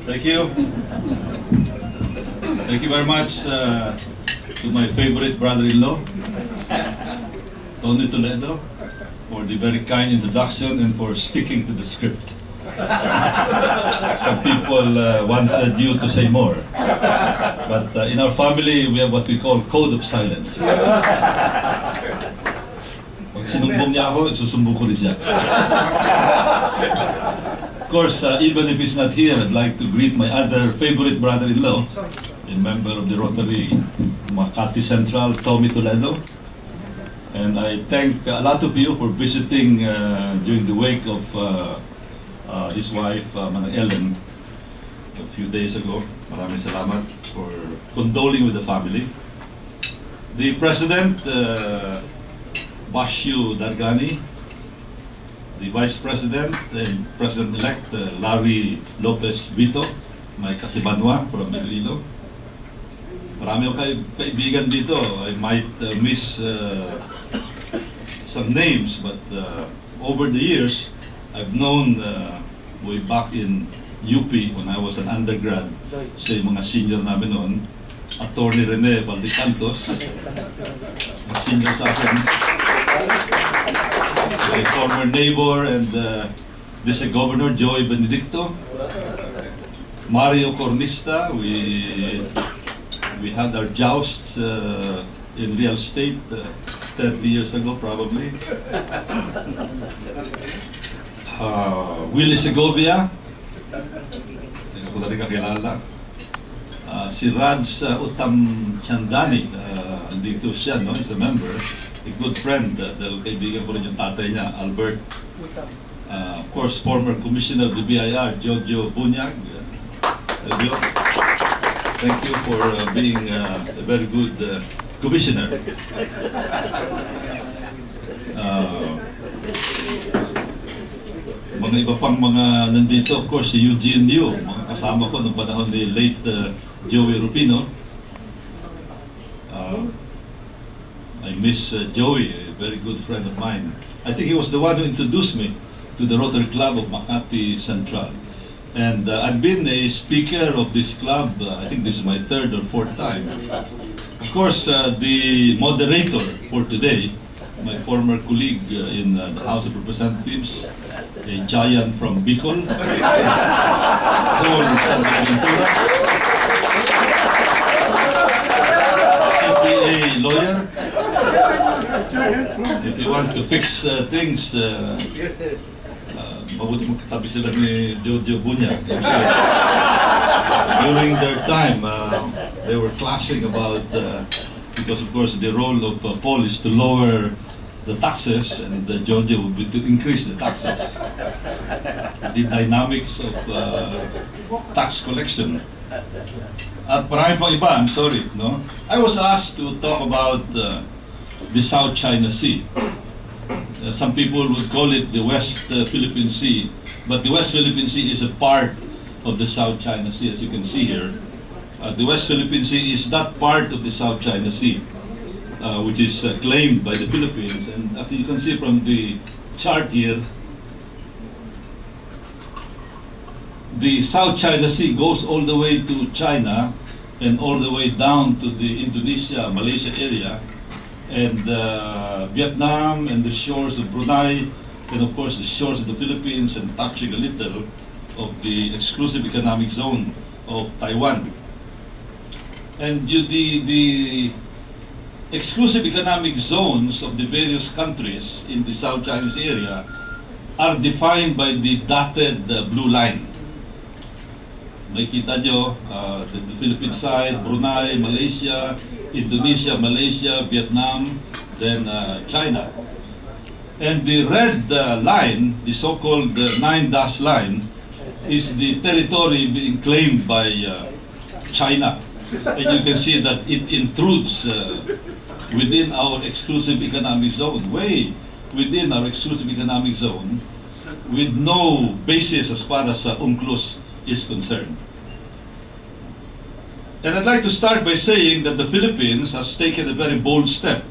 Thank you. Thank you very much to my favorite brother-in-law, Tony Toledo, for the very kind introduction and for sticking to the script. Some people wanted you to say more. But in our family, we have what we call code of silence. Pag sinumbong niya ako, susumbong ko rin siya. Of course, even if he's not here, I'd like to greet my other favorite brother-in-law, a member of the Rotary Makati Central, Tommy Toledo. And I thank a lot of you for visiting during the wake of his wife, Manang Ellen, a few days ago. Maraming salamat for condoling with the family. The President, Bashu Dargani, the Vice President and President-elect Larry Lopez Vito, my kasibanwa from Iloilo. Marami akong kaibigan dito. I might miss some names, but over the years, I've known way back in UP when I was an undergrad sa mga senior namin noon, Attorney Rene Valdecantos, senior sa akin. My former neighbor and this Governor Joey Benedicto, Mario Cornista. We had our jousts in real estate 30 years ago probably. Willie Segovia, hindi ko na rin kakilala. Si Raj Uttam Chandani, dito siya, no? He's a member. A good friend, dahil kaibigan ko rin yung tatay niya, Albert. Of course, former Commissioner of the BIR, Jojo Bunyag. Thank you for being a very good commissioner. Mga iba pang mga nandito, of course, si Eugene Liu, mga kasama ko noong panahon ni late Joey Rupino. I miss Joey, a very good friend of mine. I think he was the one who introduced me to the Rotary Club of Makati Central. And I've been a speaker of this club, I think this is my third or fourth time. Of course, the moderator for today, my former colleague in the House of Representatives, a giant from Bicol, CPA lawyer. If you want to fix things, mabuti magkatabi sila ni Jojo Bunyag. During their time, they were clashing about, because of course the role of Paul is to lower the taxes and Jojo would be to increase the taxes. The dynamics of tax collection. At marami pang iba, I'm sorry, no? I was asked to talk about the South China Sea. Some people would call it the West Philippine Sea, but the West Philippine Sea is a part of the South China Sea, as you can see here. The West Philippine Sea is not part of the South China Sea, which is claimed by the Philippines. And as you can see from the chart here, the South China Sea goes all the way to China and all the way down to the Indonesia, Malaysia area, and Vietnam and the shores of Brunei, and of course the shores of the Philippines, and touching a little of the exclusive economic zone of Taiwan. And the exclusive economic zones of the various countries in the South China Sea area are defined by the dotted blue line. Nakikita nyo, the Philippine side, Brunei, Malaysia, Indonesia, Malaysia, Vietnam, then China. And the red line, the so-called 9-dash line, is the territory being claimed by China. And you can see that it intrudes within our exclusive economic zone, way within our exclusive economic zone, with no basis as far as UNCLOS is concerned. And I'd like to start by saying that the Philippines has taken a very bold step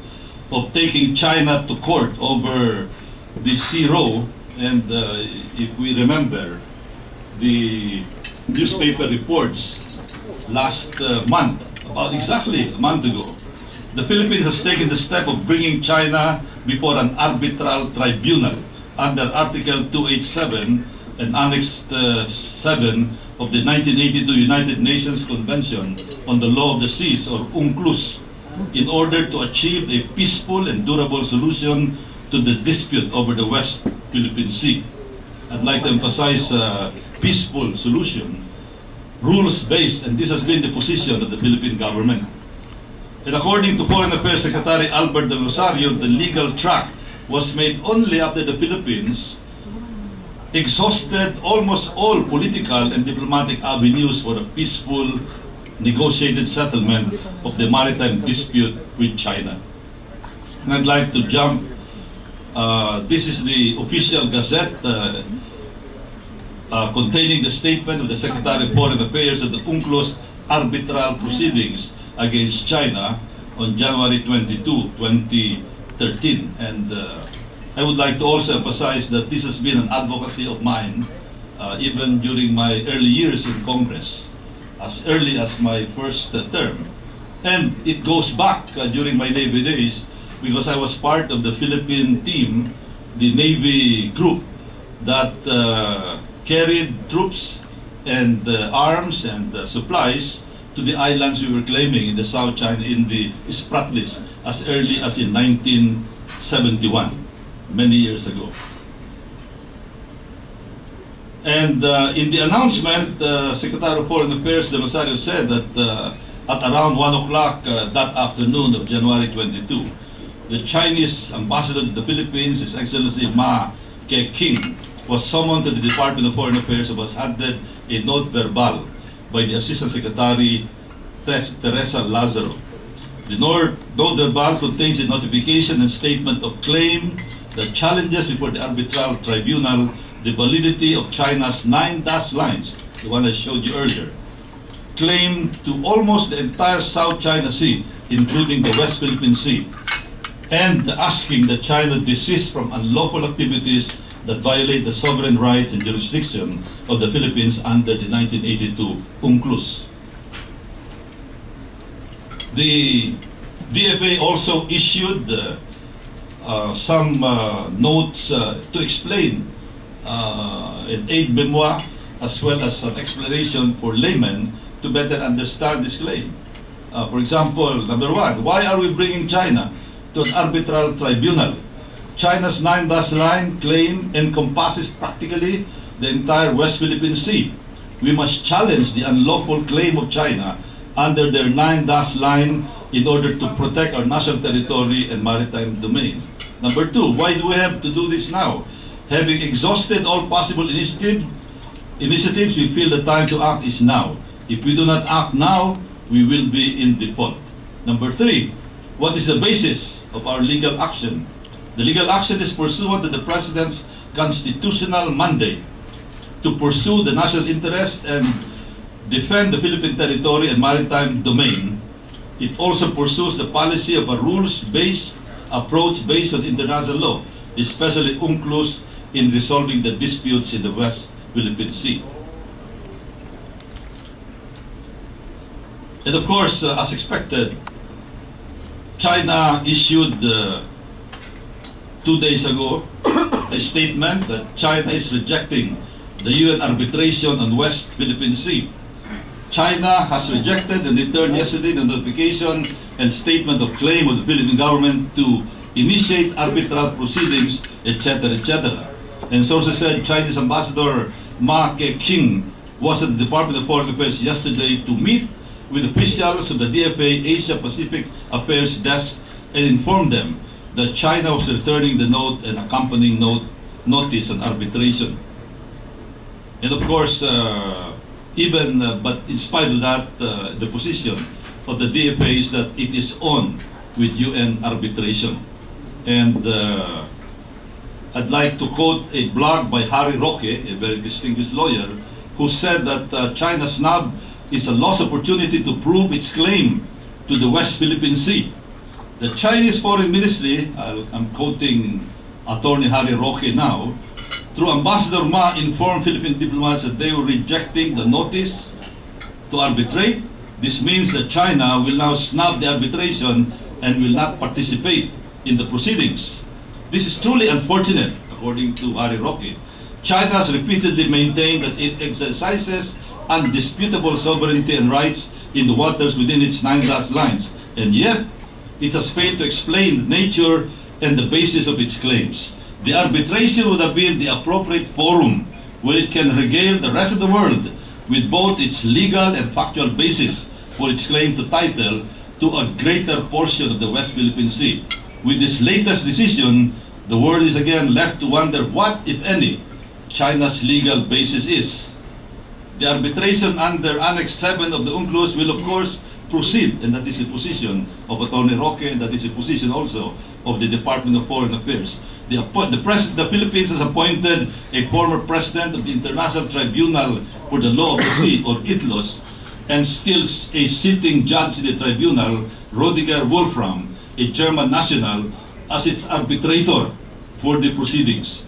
of taking China to court over the sea row. And if we remember the newspaper reports last month, about exactly a month ago, the Philippines has taken the step of bringing China before an arbitral tribunal under Article 287 and Annex 7 of the 1982 United Nations Convention on the Law of the Seas, or UNCLOS, in order to achieve a peaceful and durable solution to the dispute over the West Philippine Sea. I'd like to emphasize peaceful solution, rules-based, and this has been the position of the Philippine government. And according to Foreign Affairs Secretary Albert del Rosario, the legal track was made only after the Philippines exhausted almost all political and diplomatic avenues for a peaceful, negotiated settlement of the maritime dispute with China. And I'd like to jump. This is the official gazette containing the statement of the Secretary of Foreign Affairs of the UNCLOS arbitral proceedings against China on January 22, 2013. And I would like to also emphasize that this has been an advocacy of mine even during my early years in Congress, as early as my first term. And it goes back during my Navy days, because I was part of the Philippine team, the Navy group that carried troops and arms and supplies to the islands we were claiming in the South China, in the Spratlys, as early as in 1971, many years ago. And in the announcement, Secretary of Foreign Affairs del Rosario said that at around 1 o'clock that afternoon of January 22, the Chinese ambassador to the Philippines, His Excellency Ma Keqing, was summoned to the Department of Foreign Affairs and was handed a note verbal by the Assistant Secretary Teresa Lazaro. The note verbal contains a notification and statement of claim that challenges before the arbitral tribunal the validity of China's 9 dash lines, the one I showed you earlier, claim to almost the entire South China Sea, including the West Philippine Sea, and asking that China desist from unlawful activities that violate the sovereign rights and jurisdiction of the Philippines under the 1982 UNCLOS. The DFA also issued some notes to explain an aid memoir, as well as an explanation for laymen to better understand this claim. For example, number one, why are we bringing China to an arbitral tribunal? China's 9 dash line claim encompasses practically the entire West Philippine Sea. We must challenge the unlawful claim of China under their 9 dash line in order to protect our national territory and maritime domain. Number two, why do we have to do this now? Having exhausted all possible initiatives, we feel the time to act is now. If we do not act now, we will be in default. Number three, what is the basis of our legal action? The legal action is pursuant to the President's constitutional mandate to pursue the national interest and defend the Philippine territory and maritime domain. It also pursues the policy of a rules-based approach based on international law, especially UNCLOS, in resolving the disputes in the West Philippine Sea. And of course, as expected, China issued 2 days ago a statement that China is rejecting the UN arbitration on West Philippine Sea. China has rejected and returned yesterday the notification and statement of claim of the Philippine government to initiate arbitral proceedings, etc., etc. And sources said Chinese Ambassador Ma Keqing was at the Department of Foreign Affairs yesterday to meet with officials of the DFA Asia Pacific Affairs Desk and inform them that China was returning the note and accompanying notice on arbitration. And of course, but in spite of that, the position of the DFA is that it is on with UN arbitration. And I'd like to quote a blog by Harry Roque, a very distinguished lawyer, who said that China's snub is a lost opportunity to prove its claim to the West Philippine Sea. The Chinese Foreign Ministry, I'm quoting Attorney Harry Roque now, through Ambassador Ma informed Philippine diplomats that they were rejecting the notice to arbitrate. This means that China will now snub the arbitration and will not participate in the proceedings. This is truly unfortunate, according to Harry Roque. China has repeatedly maintained that it exercises undisputable sovereignty and rights in the waters within its 9 dash lines, and yet it has failed to explain the nature and the basis of its claims. The arbitration would have been the appropriate forum where it can regale the rest of the world with both its legal and factual basis for its claim to title to a greater portion of the West Philippine Sea. With this latest decision, the world is again left to wonder what, if any, China's legal basis is. The arbitration under Annex 7 of the UNCLOS will of course proceed, and that is the position of Attorney Roque, and that is the position also of the Department of Foreign Affairs. The Philippines has appointed a former president of the International Tribunal for the Law of the Sea, or UNCLOS, and still a sitting judge in the tribunal, Rodiger Wolfram, a German national, as its arbitrator for the proceedings.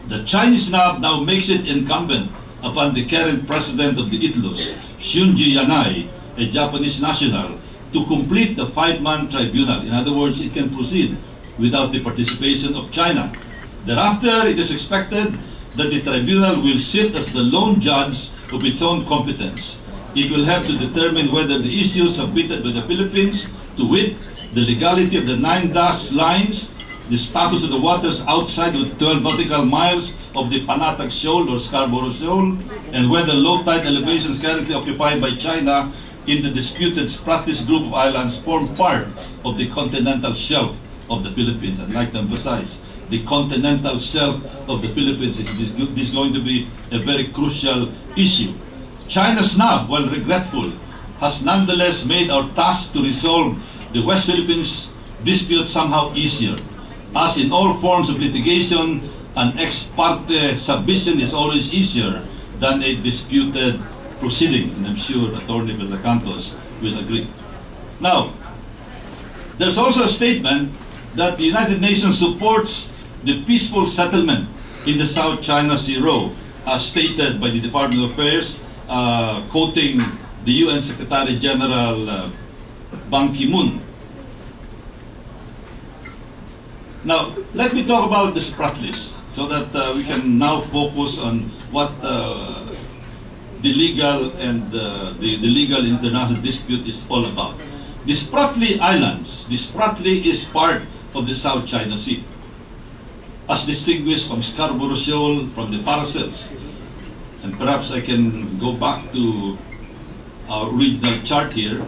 The Chinese snub now makes it incumbent upon the current president of the UNCLOS, Shunji Yanai, a Japanese national, to complete the 5-man tribunal. In other words, it can proceed without the participation of China. Thereafter, it is expected that the tribunal will sit as the lone judge of its own competence. It will have to determine whether the issues submitted by the Philippines, to wit, the legality of the 9 dash lines, the status of the waters outside of 12 nautical miles of the Panatag Shoal or Scarborough Shoal, and whether low tide elevations currently occupied by China in the disputed Spratlys group of islands form part of the continental shelf of the Philippines. I'd like to emphasize, the continental shelf of the Philippines is going to be a very crucial issue. China's snub, while regretful, has nonetheless made our task to resolve the West Philippines dispute somehow easier. As in all forms of litigation, an ex parte submission is always easier than a disputed proceeding, and I'm sure Attorney Villacantos will agree. Now, there's also a statement that the United Nations supports the peaceful settlement in the South China Sea row, as stated by the Department of Affairs, quoting the UN Secretary General Ban Ki-moon. Now, let me talk about the Spratlys so that we can now focus on what the legal and the legal international dispute is all about. The Spratly Islands, the Spratly is part of the South China Sea, as distinguished from Scarborough Shoal, from the Paracels. And perhaps I can go back to our original chart here.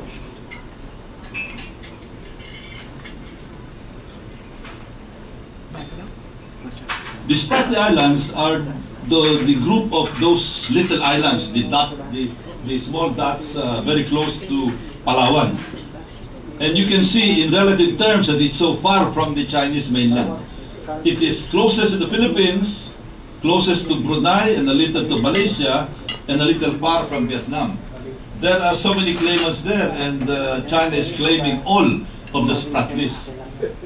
The Spratly Islands are the group of those little islands, the small dots very close to Palawan. And you can see in relative terms that it's so far from the Chinese mainland. It is closest to the Philippines, closest to Brunei, and a little to Malaysia, and a little far from Vietnam. There are so many claimants there, and China is claiming all of the Spratlys.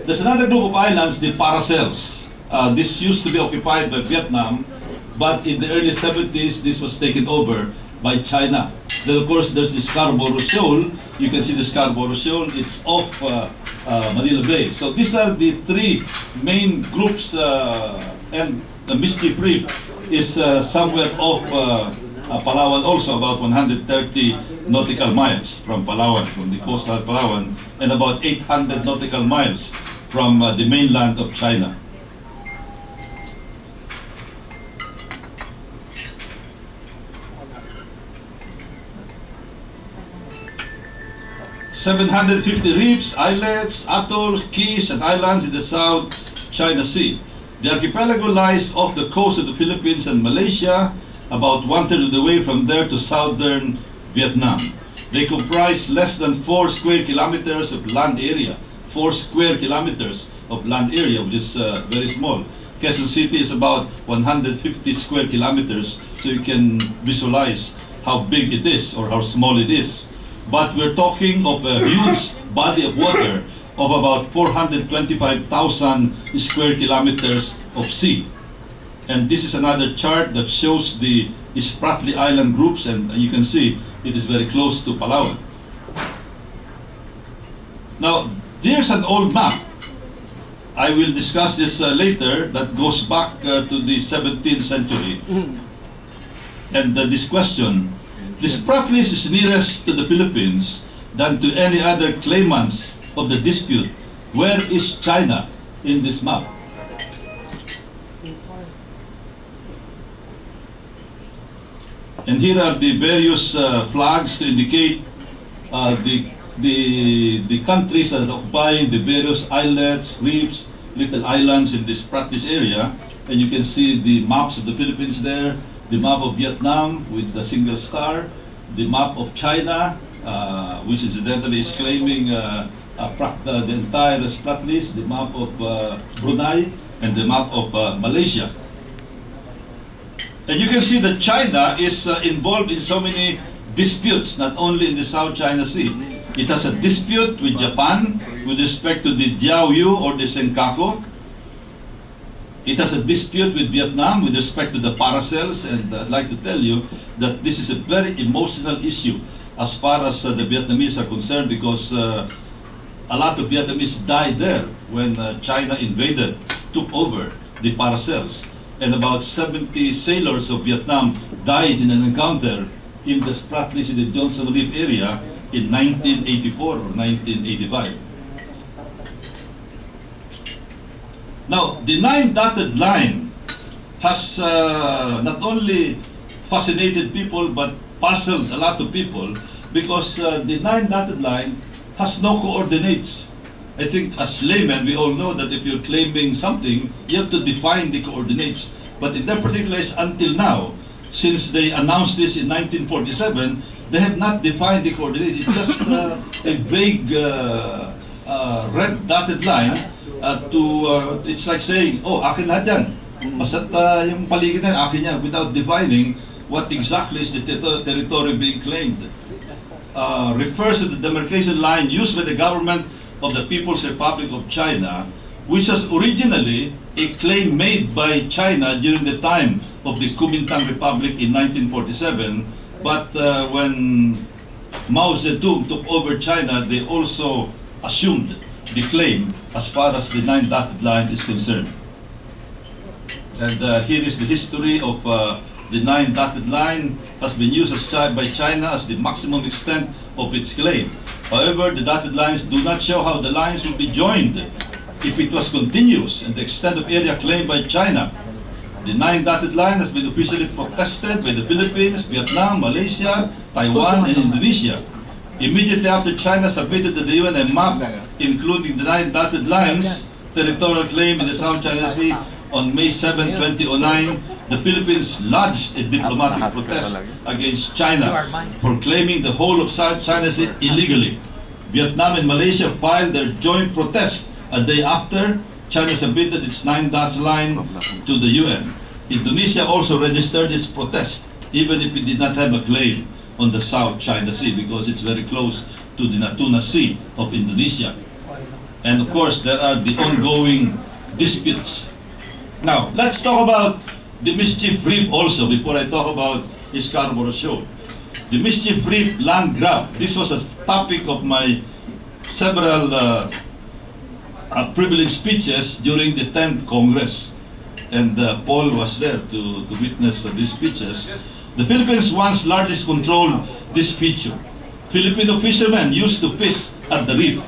There's another group of islands, the Paracels. This used to be occupied by Vietnam, but in the early 70s, this was taken over by China. Then, of course, there's the Scarborough Shoal. You can see the Scarborough Shoal. It's off Manila Bay. So these are the three main groups, and the Mischief Reef is somewhere off Palawan also, about 130 nautical miles from Palawan, from the coastal Palawan, and about 800 nautical miles from the mainland of China. 750 reefs, islets, atolls, keys, and islands in the South China Sea. The archipelago lies off the coast of the Philippines and Malaysia, about 1/3 of the way from there to southern Vietnam. They comprise less than 4 square kilometers of land area. 4 square kilometers of land area, which is very small. Quezon City is about 150 square kilometers, so you can visualize how big it is or how small it is. But we're talking of a huge body of water of about 425,000 square kilometers of sea. And this is another chart that shows the Spratly Island groups, and you can see it is very close to Palawan. Now, there's an old map. I will discuss this later, that goes back to the 17th century. And this question, the Spratlys is nearest to the Philippines than to any other claimants of the dispute. Where is China in this map? And here are the various flags to indicate the countries that are occupying the various islets, reefs, little islands in this Spratlys area. And you can see the maps of the Philippines there, the map of Vietnam with the single star, the map of China, which incidentally is claiming the entire Spratlys, the map of Brunei, and the map of Malaysia. And you can see that China is involved in so many disputes, not only in the South China Sea. It has a dispute with Japan with respect to the Diaoyu or the Senkaku. It has a dispute with Vietnam with respect to the paracels, and I'd like to tell you that this is a very emotional issue as far as the Vietnamese are concerned, because a lot of Vietnamese died there when China invaded, took over the paracels. And about 70 sailors of Vietnam died in an encounter in the Spratlys in the Johnson Reef area in 1984 or 1985. Now, the 9-dotted line has not only fascinated people but puzzled a lot of people, because the 9-dotted line has no coordinates. I think as laymen, we all know that if you're claiming something, you have to define the coordinates. But in that particular case, until now, since they announced this in 1947, they have not defined the coordinates. It's just a vague red dotted line it's like saying, oh, akin lahat yan. Basta't yung paligid na akin yan, without defining what exactly is the territory being claimed. Refers to the demarcation line used by the government of the People's Republic of China, which was originally a claim made by China during the time of the Kuomintang Republic in 1947. But when Mao Zedong took over China, they also assumed the claim as far as the 9-dotted line is concerned. And here is the history of the 9-dotted line. Has been used by China as the maximum extent of its claim. However, the dotted lines do not show how the lines will be joined if it was continuous and the extent of area claimed by China. The 9-dotted line has been officially protested by the Philippines, Vietnam, Malaysia, Taiwan, and Indonesia. Immediately after China submitted to the UN a map including the 9-dotted lines territorial claim in the South China Sea on May 7, 2009, the Philippines lodged a diplomatic protest against China for claiming the whole of South China Sea illegally. Vietnam and Malaysia filed their joint protest a day after China submitted its 9-dotted line to the UN. Indonesia also registered its protest, even if it did not have a claim on the South China Sea, because it's very close to the Natuna Sea of Indonesia. And of course, there are the ongoing disputes. Now, let's talk about the Mischief Reef also, before I talk about the Scarborough Shoal. The Mischief Reef land grab. This was a topic of my several privileged speeches during the 10th Congress. And Paul was there to witness these speeches. The Philippines once largely controlled this feature. Filipino fishermen used to fish at the reef.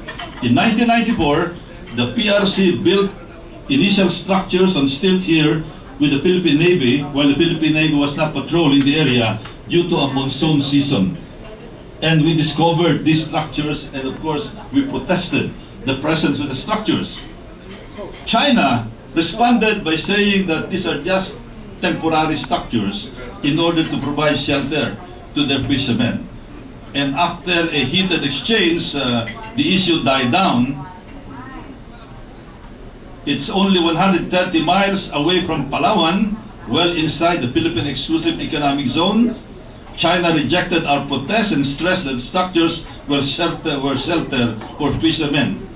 In 1994, the PRC built initial structures on stilts here with the Philippine Navy, while the Philippine Navy was not patrolling the area due to a monsoon season. And we discovered these structures, and of course, we protested the presence of the structures. China responded by saying that these are just temporary structures in order to provide shelter to their fishermen. And after a heated exchange, the issue died down. It's only 130 miles away from Palawan, well inside the Philippine Exclusive Economic Zone. China rejected our protest and stressed that structures were shelter for fishermen.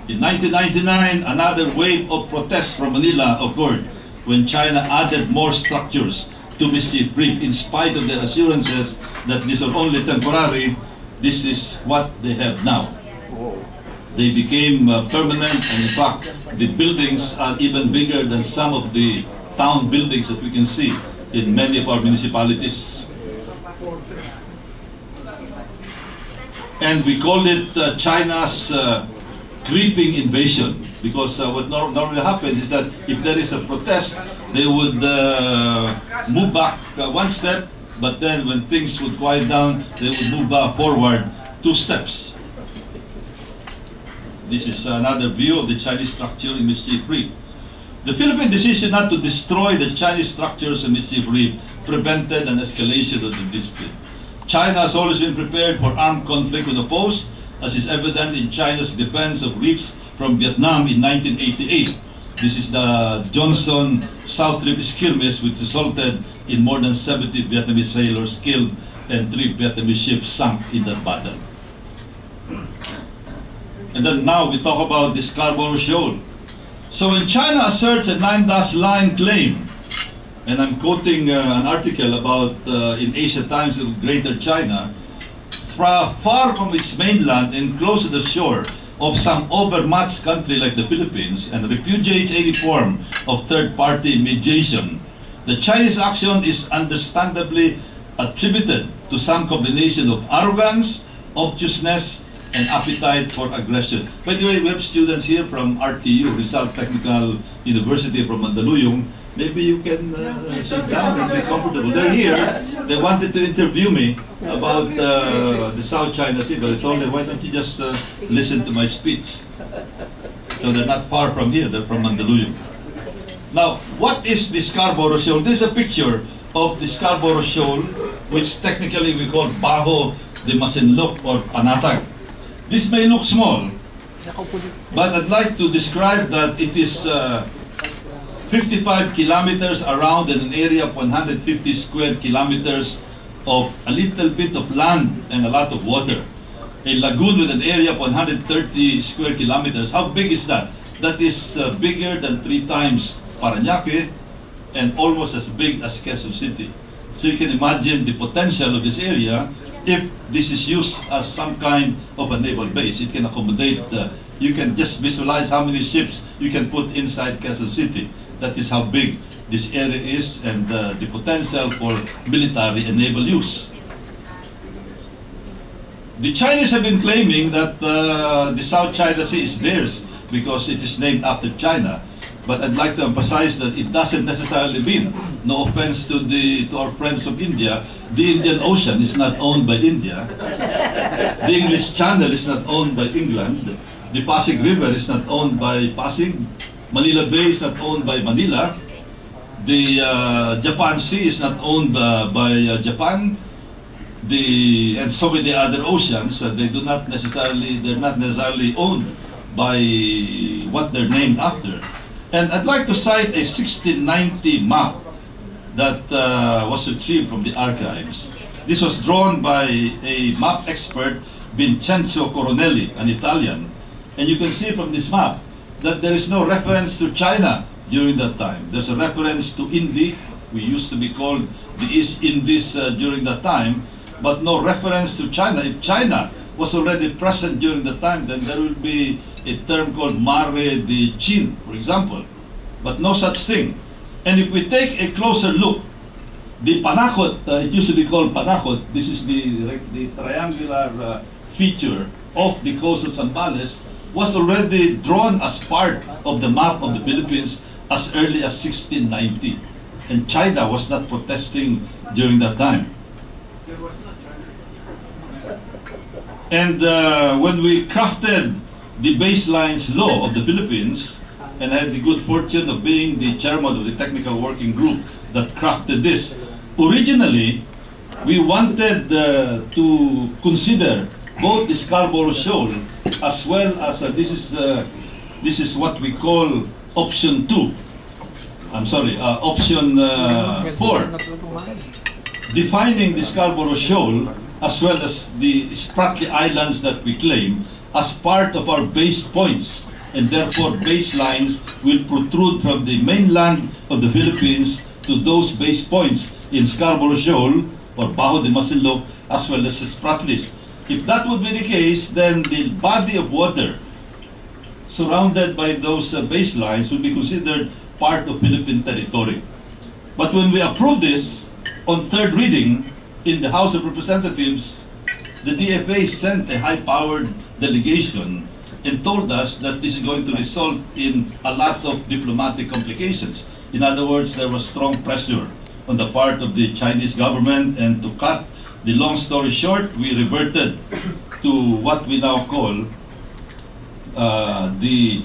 In 1999, another wave of protests from Manila occurred when China added more structures to Mischief Reef. In spite of their assurances that these are only temporary, this is what they have now. They became permanent, and in fact, the buildings are even bigger than some of the town buildings that we can see in many of our municipalities. And we call it China's creeping invasion, because what normally happens is that if there is a protest, they would move back one step, but then when things would quiet down, they would move forward 2 steps. This is another view of the Chinese structure in Mischief Reef. The Philippine decision not to destroy the Chinese structures in Mischief Reef prevented an escalation of the dispute. China has always been prepared for armed conflict with the post, as is evident in China's defense of reefs from Vietnam in 1988. This is the Johnson South Reef skirmish, which resulted in more than 70 Vietnamese sailors killed and 3 Vietnamese ships sunk in that battle. And then now we talk about the Scarborough Shoal. So when China asserts a 9-dash line claim, and I'm quoting an article about in Asia Times of Greater China, far from its mainland and close to the shore of some overmatched country like the Philippines, and repudiates any form of third-party mediation, the Chinese action is understandably attributed to some combination of arrogance, obtuseness, and appetite for aggression. By the way, we have students here from RTU, Rizal Technical University from Mandaluyong. Maybe you can sit down and be comfortable. They're here. They wanted to interview me about the South China Sea, but I told them, why don't you just listen to my speech? So they're not far from here. They're from Mandaluyong. Now, what is the Scarborough Shoal? This is a picture of the Scarborough Shoal, which technically we call Baho de Masinloc or Panatag. This may look small, but I'd like to describe that it is 55 kilometers around in an area of 150 square kilometers of a little bit of land and a lot of water. A lagoon with an area of 130 square kilometers. How big is that? That is bigger than 3 times Parañaque and almost as big as Quezon City. So you can imagine the potential of this area. If this is used as some kind of a naval base, it can accommodate, you can just visualize how many ships you can put inside Quezon City. That is how big this area is, and the potential for military and naval use. The Chinese have been claiming that the South China Sea is theirs because it is named after China. But I'd like to emphasize that it doesn't necessarily mean, no offense to our friends of India, the Indian Ocean is not owned by India. The English Channel is not owned by England. The Pasig River is not owned by Pasig. Manila Bay is not owned by Manila. The Japan Sea is not owned by Japan. And so many other oceans, they're not necessarily owned by what they're named after. And I'd like to cite a 1690 map that was retrieved from the archives. This was drawn by a map expert, Vincenzo Coronelli, an Italian. And you can see from this map that there is no reference to China during that time. There's a reference to India. We used to be called the East Indies during that time, but no reference to China. If China was already present during the time, then there will be a term called Mare de Chin, for example, but no such thing. And if we take a closer look, the Panakot, it used to be called Panakot, this is the triangular feature of the coast of Zambales, was already drawn as part of the map of the Philippines as early as 1690. And China was not protesting during that time. And when we crafted the baselines law of the Philippines, and I had the good fortune of being the chairman of the technical working group that crafted this, originally we wanted to consider both the Scarborough Shoal as well as this is what we call option 2. Option 4, defining the Scarborough Shoal as well as the Spratly Islands that we claim as part of our base points and therefore baselines will protrude from the mainland of the Philippines to those base points in Scarborough Shoal or Bajo de Masinloc as well as Spratlys. If that would be the case, then the body of water surrounded by those baselines would be considered part of Philippine territory. But when we approved this on third reading in the House of Representatives, the DFA sent a high-powered delegation and told us that this is going to result in a lot of diplomatic complications. In other words, there was strong pressure on the part of the Chinese government, and to cut the long story short, we reverted to what we now call the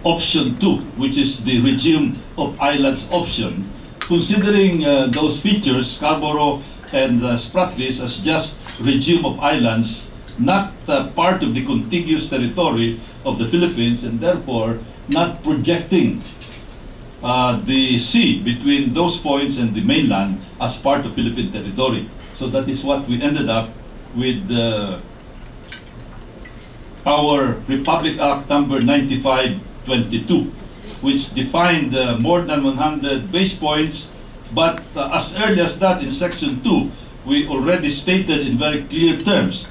option 2, which is the regime of islands option, considering those features, Scarborough and Spratlys, as just regime of islands, not part of the contiguous territory of the Philippines, and therefore not projecting the sea between those points and the mainland as part of Philippine territory. So that is what we ended up with our Republic Act number 9522, which defined more than 100 base points, but as early as that in Section 2, we already stated in very clear terms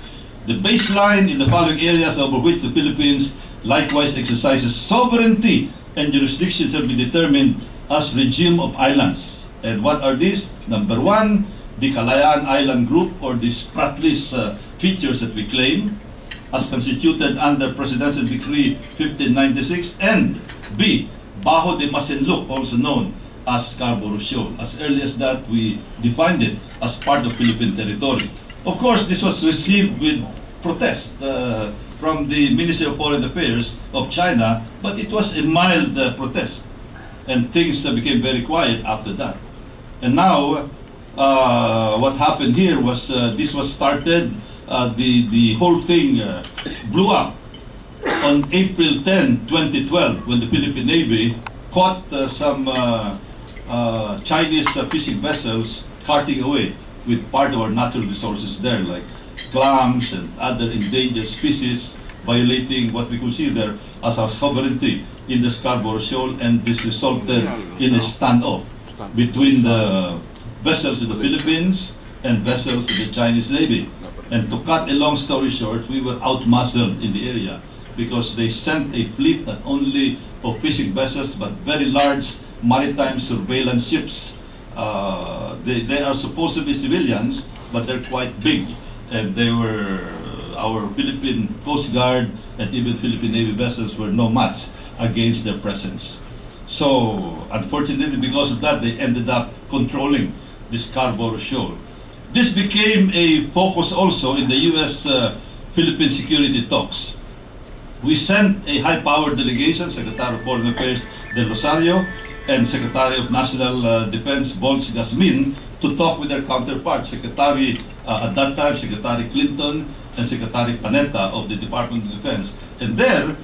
the baseline in the following areas over which the Philippines likewise exercises sovereignty and jurisdiction shall be determined as regime of islands. And what are these? Number 1, the Kalayaan Island Group, or the Spratlys features that we claim, as constituted under Presidential Decree 1596, and B, Bajo de Masinloc, also known as Scarborough Shoal. As early as that, we defined it as part of Philippine territory. Of course, this was received with protest from the Ministry of Foreign Affairs of China, but it was a mild protest, and things became very quiet after that. And now, what happened here was this was started, the whole thing blew up on April 10, 2012, when the Philippine Navy caught some Chinese fishing vessels carting away with part of our natural resources there, like clams and other endangered species, violating what we consider as our sovereignty in the Scarborough Shoal, and this resulted in a standoff between the vessels of the Philippines and vessels of the Chinese Navy. And to cut a long story short, we were outmuscled in the area because they sent a fleet not only of fishing vessels but very large maritime surveillance ships. They are supposed to be civilians, but they're quite big, and they were our Philippine Coast Guard and even Philippine Navy vessels were no match against their presence. So unfortunately, because of that, they ended up controlling the Scarborough Shoal. This became a focus also in the U.S.-Philippine security talks. We sent a high-powered delegation, Secretary of Foreign Affairs Del Rosario and Secretary of National Defense Bolts Gasmin, to talk with their counterparts, Secretary at that time, Secretary Clinton and Secretary Panetta of the Department of Defense. And there,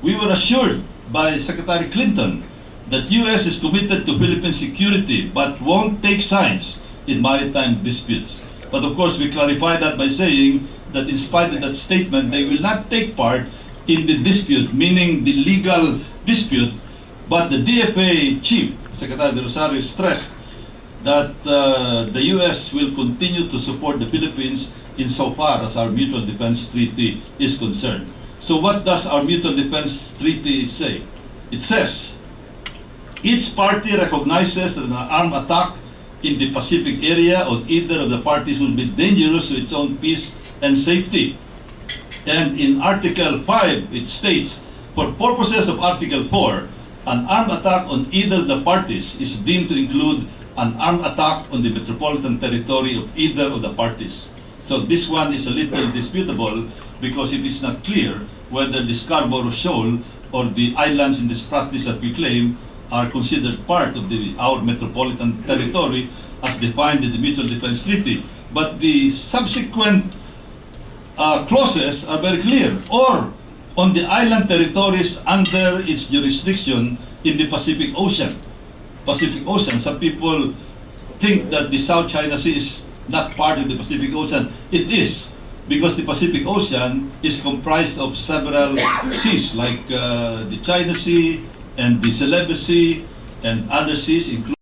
we were assured by Secretary Clinton that U.S. is committed to Philippine security but won't take sides in maritime disputes. But of course, we clarified that by saying that in spite of that statement, they will not take part in the dispute, meaning the legal dispute. But the DFA chief, Secretary De Rosario, stressed that the U.S. will continue to support the Philippines insofar as our Mutual Defense Treaty is concerned. So what does our Mutual Defense Treaty say? It says, each party recognizes that an armed attack in the Pacific area on either of the parties will be dangerous to its own peace and safety. And in Article 5, it states, for purposes of Article 4, an armed attack on either of the parties is deemed to include an armed attack on the metropolitan territory of either of the parties. So this one is a little disputable because it is not clear whether the Scarborough Shoal or the islands in the Spratlys that we claim are considered part of our metropolitan territory as defined in the Mutual Defense Treaty. But the subsequent clauses are very clear. Or on the island territories under its jurisdiction in the Pacific Ocean. Pacific Ocean, some people think that the South China Sea is not part of the Pacific Ocean. It is. because the Pacific Ocean is comprised of several seas like the China Sea and the Celebes Sea and other seas, including